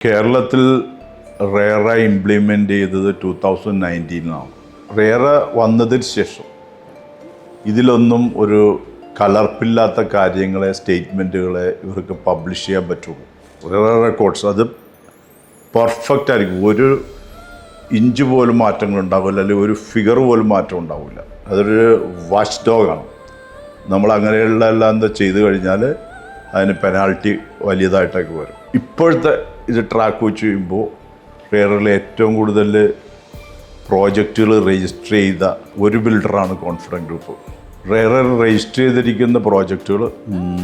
കേരളത്തിൽ റേറ ഇംപ്ലിമെൻ്റ് ചെയ്തത് 2019 റേറ വന്നതിന് ശേഷം ഇതിലൊന്നും ഒരു കലർപ്പില്ലാത്ത കാര്യങ്ങളെ സ്റ്റേറ്റ്മെൻറ്റുകളെ ഇവർക്ക് പബ്ലിഷ് ചെയ്യാൻ പറ്റുള്ളൂ. റേറ റെക്കോർഡ്സ് അത് പെർഫെക്റ്റ് ആയിരിക്കും. ഒരു ഇഞ്ച് പോലും മാറ്റങ്ങൾ ഉണ്ടാവില്ല, അല്ലെങ്കിൽ ഒരു ഫിഗർ പോലും മാറ്റം ഉണ്ടാവില്ല. അതൊരു വാച്ച് ഡോഗാണ്. നമ്മൾ അങ്ങനെയുള്ള എല്ലാം എന്താ ചെയ്തു കഴിഞ്ഞാൽ അതിന് പെനാൾട്ടി വലിയതായിട്ടൊക്കെ വരും. ഇപ്പോഴത്തെ ഇത് ട്രാക്ക് വെച്ച് ചെയ്യുമ്പോൾ റേറയിൽ ഏറ്റവും കൂടുതൽ പ്രോജക്റ്റുകൾ രജിസ്റ്റർ ചെയ്ത ഒരു ബിൽഡറാണ് കോൺഫിഡൻറ്റ് ഗ്രൂപ്പ്. റേറ രജിസ്റ്റർ ചെയ്തിരിക്കുന്ന പ്രോജക്റ്റുകൾ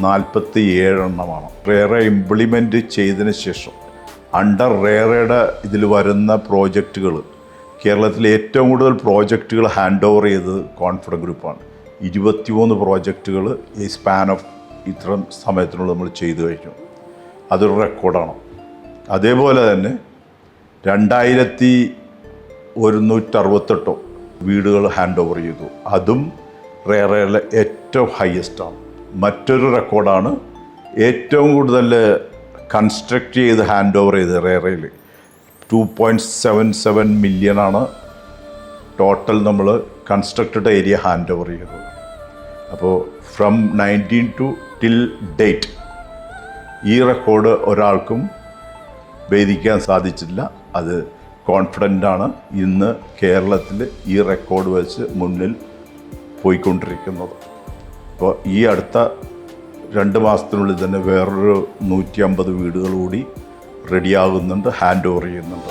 47 എണ്ണമാണ്. റേറ ഇംപ്ലിമെൻറ്റ് ചെയ്തതിന് ശേഷം അണ്ടർ റേറയുടെ ഇതിൽ വരുന്ന പ്രോജക്റ്റുകൾ കേരളത്തിലെ ഏറ്റവും കൂടുതൽ പ്രോജക്റ്റുകൾ ഹാൻഡ് ഓവർ ചെയ്തത് കോൺഫിഡൻറ്റ് ഗ്രൂപ്പാണ്. 23 പ്രോജക്റ്റുകൾ ഈ സ്പാൻ ഓഫ് ഇത്തരം സമയത്തിനുള്ളിൽ നമ്മൾ ചെയ്തു കഴിഞ്ഞു. അതൊരു റെക്കോർഡാണ്. അതേപോലെ തന്നെ 2168 വീടുകൾ ഹാൻഡ് ഓവർ ചെയ്തു. അതും റേറയിലെ ഏറ്റവും ഹയസ്റ്റാണ്. മറ്റൊരു റെക്കോർഡാണ് ഏറ്റവും കൂടുതൽ കൺസ്ട്രക്റ്റ് ചെയ്ത് ഹാൻഡ് ഓവർ ചെയ്ത് റേറയിൽ 2.77 മില്യണാണ് ടോട്ടൽ നമ്മൾ കൺസ്ട്രക്റ്റഡ് ഏരിയ ഹാൻഡ് ഓവർ ചെയ്തത്. അപ്പോൾ ഫ്രം 19 ടു ടിൽ ഡേറ്റ് ഈ റെക്കോർഡ് ഒരാൾക്കും ഭേദിക്കാൻ സാധിച്ചില്ല. അത് കോൺഫിഡൻ്റാണ് ഇന്ന് കേരളത്തിൽ ഈ റെക്കോർഡ് വെച്ച് മുന്നിൽ പോയിക്കൊണ്ടിരിക്കുന്നത്. അപ്പോൾ ഈ അടുത്ത 2 മാസത്തിനുള്ളിൽ തന്നെ വേറൊരു 150 വീടുകൾ കൂടി റെഡിയാകുന്നുണ്ട്, ഹാൻഡ് ഓവർ ചെയ്യുന്നുണ്ട്.